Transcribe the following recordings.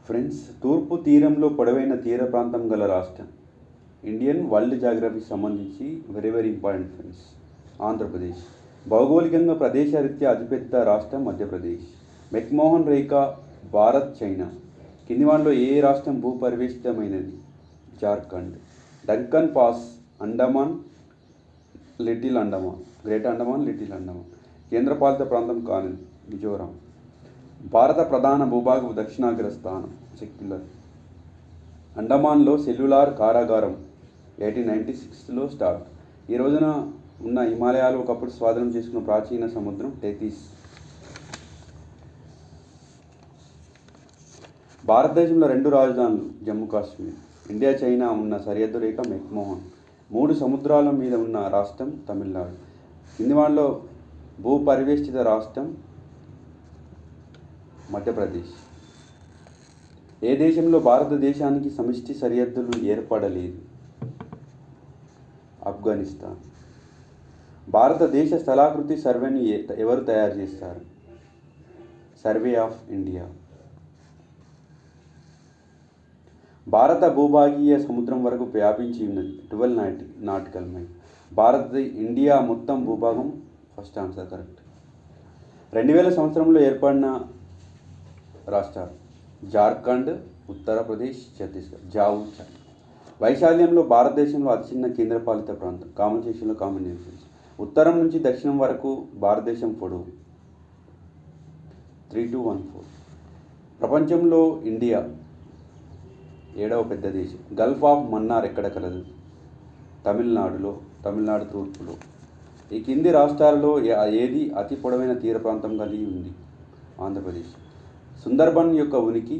Friends, తూర్పు తీరంలో పొడవైన తీర ప్రాంతం గల రాష్ట్రం. ఇండియన్ వరల్డ్ జాగ్రఫీకి సంబంధించి very very important friends. Andhra Pradesh భౌగోళికంగా ప్రదేశరీత్యా అతిపెద్ద రాష్ట్రం మధ్యప్రదేశ్. మెక్మోహన్ రేఖ భారత్ చైనా. కింది వాటిలో ఏ రాష్ట్రం భూపరివేష్టితమైనది? Jharkhand. Duncan pass Andaman, little Andaman, great Andaman, little Andaman. కేంద్రపాలిత ప్రాంతం కానిది మిజోరాం. భారత ప్రధాన భూభాగం దక్షిణాగ్ర స్థానం సెక్యులర్. అండమాన్లో సెల్యులార్ కారాగారం 1896లో స్టార్ట్. ఈ రోజున ఉన్న హిమాలయాలు ఒకప్పుడు స్వాధీనం చేసుకున్న ప్రాచీన సముద్రం టెథీస్. భారతదేశంలో 2 రాజధానులు జమ్మూ కాశ్మీర్. ఇండియా చైనా ఉన్న సరిహద్దు రేఖ మెక్మోహన్. 3 సముద్రాల మీద ఉన్న రాష్ట్రం తమిళనాడు. కింది వాటిలో భూపరివేష్టిత రాష్ట్రం మధ్యప్రదేశ్. ఏ దేశంలో భారతదేశానికి సమిష్టి సరిహద్దులు ఏర్పడలేదు? ఆఫ్ఘనిస్తాన్. భారతదేశ స్థలాకృతి సర్వేని ఎవరు తయారు చేస్తారు? Survey of India. భారత భూభాగీయ సముద్రం వరకు వ్యాపించి ఉన్నది 12 నాటికల్ మైల్. ఇండియా మొత్తం భూభాగం. First answer correct. 2000 సంవత్సరంలో ఏర్పడిన రాష్ట్రాలు జార్ఖండ్, ఉత్తరప్రదేశ్, ఛత్తీస్గఢ్. జావుచాన్. వైశాల్యంలో భారతదేశంలో అతి చిన్న కేంద్రపాలిత ప్రాంతం. కామన్ సెక్షన్లో కామన్ డిఫరెన్స్. ఉత్తరం నుంచి దక్షిణం వరకు భారతదేశం పొడవు 3214. ప్రపంచంలో ఇండియా 7వ పెద్ద దేశం. గల్ఫ్ ఆఫ్ మన్నార్ ఎక్కడ కలదు? తమిళనాడు తూర్పులో. ఈ కింది రాష్ట్రాలలో ఏది అతి పొడవైన తీర ప్రాంతం కలిగి ఉంది? ఆంధ్రప్రదేశ్. సుందర్బన్ యొక్క ఉనికి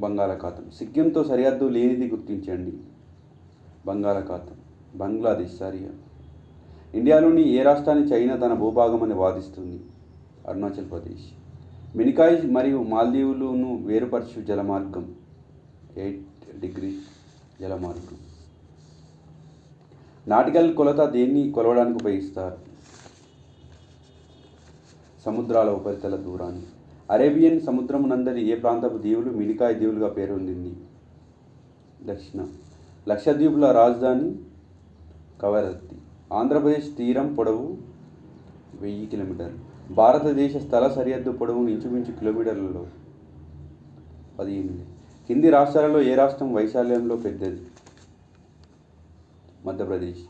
బంగాళాఖాతం. సిక్కింతో సరిహద్దు లేనిది గుర్తించండి. బంగాళాఖాతం. బంగ్లాదేశ్. ఇండియాలోని ఏ రాష్ట్రాన్ని చైనా తన భూభాగం అని వాదిస్తుంది? అరుణాచల్ ప్రదేశ్. మినికాయ్ మరియు మాల్దీవులను వేరుపరచు జలమార్గం 8 degrees జలమార్గం. నాటికల్ కొలత దేన్ని కొలవడానికి ఉపయోగిస్తారు? సముద్రాల ఉపరితల దూరాన్ని. అరేబియన్ సముద్రం నందలి ఏ ప్రాంతపు దీవులు మినికాయ్ దీవులుగా పేరొందింది? దక్షిణ. లక్షద్వీపుల రాజధాని కవరత్తి. ఆంధ్రప్రదేశ్ తీరం పొడవు 1000 కిలోమీటర్లు. భారతదేశ స్థల సరిహద్దు పొడవును ఇంచుమించు కిలోమీటర్లలో 18. కింది రాష్ట్రాలలో ఏ రాష్ట్రం వైశాల్యంలో పెద్దది? మధ్యప్రదేశ్.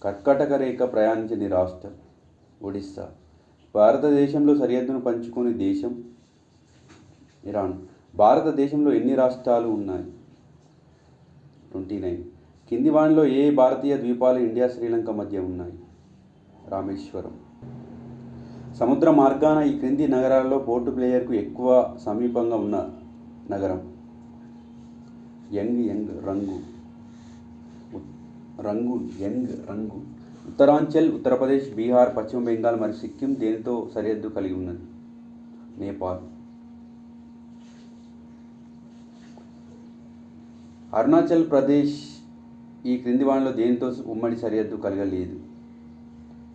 కర్కాటక రేఖ ప్రయాణించని రాష్ట్రం ఒడిస్సా. భారతదేశంలో సరిహద్దును పంచుకునే దేశం ఇరాన్. భారతదేశంలో ఎన్ని రాష్ట్రాలు ఉన్నాయి? 29. కింది వానిలో ఏ భారతీయ ద్వీపాలు ఇండియా శ్రీలంక మధ్య ఉన్నాయి? రామేశ్వరం. సముద్ర మార్గాన ఈ క్రింది నగరాల్లో పోర్ట్ బ్లెయిర్కు ఎక్కువ సమీపంగా ఉన్న నగరం? రంగు. ఉత్తరాంచల్, ఉత్తరప్రదేశ్, బీహార్, పశ్చిమ బెంగాల్ మరియు సిక్కిం దేనితో సరిహద్దు కలిగి ఉన్నది? నేపాల్. అరుణాచల్ ప్రదేశ్ ఈ క్రింది వాటిలో దేనితో ఉమ్మడి సరిహద్దు కలగలేదు?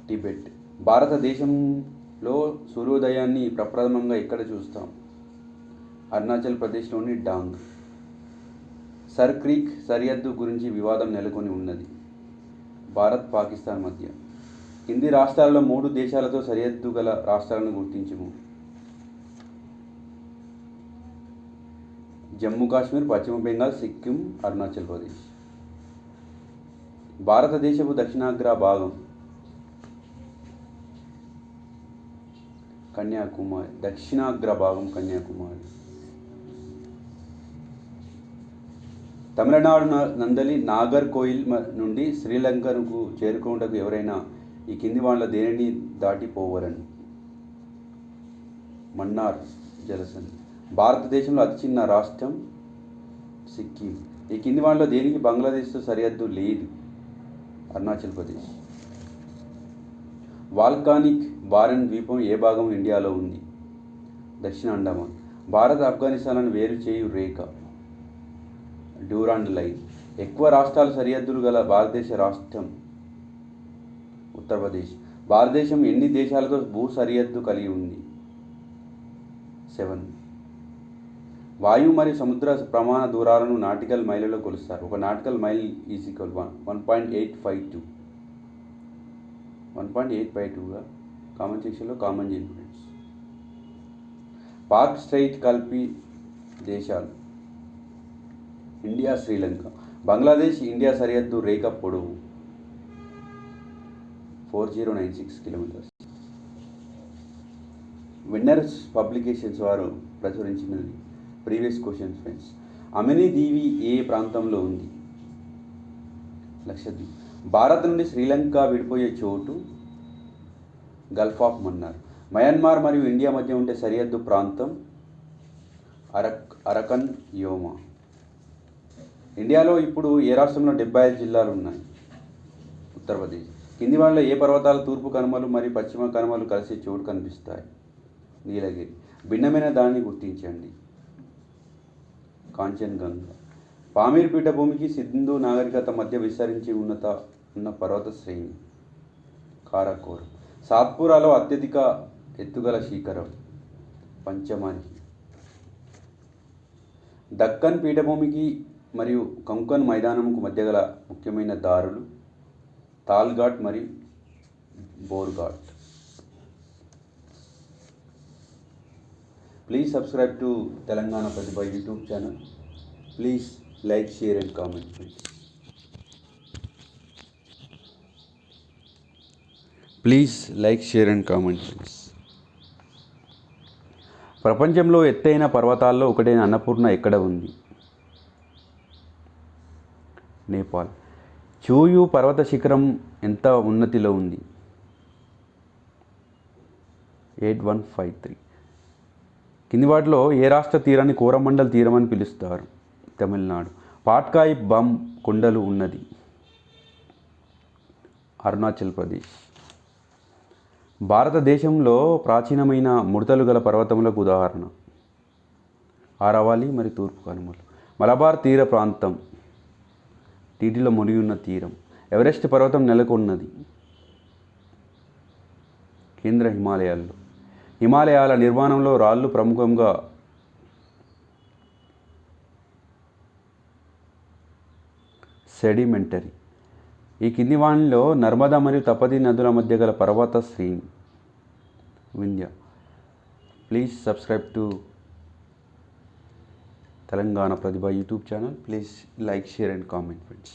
టిబెట్. భారతదేశంలో సూర్యోదయాన్ని ప్రప్రథమంగా ఎక్కడ చూస్తాం? అరుణాచల్ ప్రదేశ్లోని డాంగ్. సర్ క్రీక్ సరిహద్దు గురించి వివాదం నెలకొని ఉన్నది. భారత్ పాకిస్తాన్ మధ్య. కింది రాష్ట్రాలలో 3 దేశాలతో సరిహద్దు గల రాష్ట్రాలను గుర్తించుము. జమ్మూ కాశ్మీర్, పశ్చిమ బెంగాల్, సిక్కిం, అరుణాచల్ ప్రదేశ్. భారతదేశపు దక్షిణాగ్ర భాగం కన్యాకుమారి. తమిళనాడు నందలి నాగర్కోయిల్ నుండి శ్రీలంకకు చేరుకున్నటకు ఎవరైనా ఈ కింది వాటిలో దేనిని దాటిపోవలను? మన్నార్ జలసంధి. భారతదేశంలో అతి చిన్న రాష్ట్రం సిక్కిం. ఈ కింది వాటిలో దేనికి బంగ్లాదేశ్తో సరిహద్దు లేదు? అరుణాచల్ ప్రదేశ్. వాల్కానిక్ బారెన్ ద్వీపం ఏ భాగం ఇండియాలో ఉంది? దక్షిణ అండమాన్. భారత్ ఆఫ్ఘనిస్తాన్లను వేరు చేయు రేఖ డ్యూరాండ్ లైన్. ఎక్కువ రాష్ట్రాల సరిహద్దులు గల భారతదేశ రాష్ట్రం ఉత్తరప్రదేశ్. భారతదేశం ఎన్ని దేశాలతో భూ సరిహద్దు కలిగి ఉంది? 7. వాయు మరియు సముద్ర ప్రమాణ దూరాలను నాటికల్ మైళ్ళలో కొలుస్తారు. ఒక నాటికల్ మైల్ ఈజ్ ఈక్వల్ 1.852. 1.852గా కామన్ సెక్షన్లో common gene friends. Palk strait కలిపి దేశాలు ఇండియా, శ్రీలంక. బంగ్లాదేశ్ ఇండియా సరిహద్దు రేఖ పొడవు 4096 కిలోమీటర్స్. విన్నర్స్ పబ్లికేషన్స్ వారు ప్రచురించినది ప్రీవియస్ క్వశ్చన్ ఫ్రెండ్స్. అమిని దీవి ఏ ప్రాంతంలో ఉంది? లక్షద్వీప్. భారత్ నుండి శ్రీలంక విడిపోయే చోటు గల్ఫ్ ఆఫ్ మన్నార్. మయన్మార్ మరియు ఇండియా మధ్య ఉండే సరిహద్దు ప్రాంతం అరకన్ యోమా. ఇండియాలో ఇప్పుడు ఏ రాష్ట్రంలో 75 జిల్లాలు ఉన్నాయి? ఉత్తరప్రదేశ్. కింది వాళ్ళలో ఏ పర్వతాలు తూర్పు కనుమలు మరియు పశ్చిమ కనుమలు కలిసే చోటు కనిపిస్తాయి? నీలగిరి. భిన్నమైన దాన్ని గుర్తించండి. కాంచన్గంగా. పామీర్ పీఠభూమికి సింధు నాగరికత మధ్య విస్తరించి ఉన్న పర్వత శ్రేణి కారాకోరం. సాత్పురాలో అత్యధిక ఎత్తుగల శిఖరం పంచమహి. దక్కన్ పీఠభూమికి మరియు కొంకన్ మైదానంకు మధ్య గల ముఖ్యమైన దారులు తాల్ఘాట్ మరియు Bhor Ghat. Please subscribe to Telangana Pratibha YouTube channel. Please like, share and comment friends. Please like, share and comment friends. ప్రపంచంలో ఎత్తైన పర్వతాల్లో ఒకటైన అన్నపూర్ణ ఎక్కడ ఉంది? నేపాల్. చూయు పర్వత శిఖరం ఎంత ఉన్నతిలో ఉంది? 8153. కింది వాటిలో ఏ రాష్ట్ర తీరాన్ని కోరమండల్ తీరం అని పిలుస్తారు? తమిళనాడు. పాట్కాయ్ బమ్ కొండలు ఉన్నది? అరుణాచల్ ప్రదేశ్. భారతదేశంలో ప్రాచీనమైన ముడతలు గల పర్వతములకు ఉదాహరణ ఆరావళి మరియు తూర్పు కనుమలు. మలబార్ తీర ప్రాంతం నీటిలో మునిగి ఉన్న తీరం. ఎవరెస్ట్ పర్వతం నెలకొన్నది? కేంద్ర హిమాలయాల్లో. హిమాలయాల నిర్మాణంలో రాళ్ళు ప్రముఖంగా సెడిమెంటరీ. ఈ కింది వానిలో నర్మదా మరియు తపతి నదుల మధ్య గల పర్వత శ్రేణి Vindhya. Please subscribe to Telangana Pratibha YouTube channel. Please like, share and comment friends.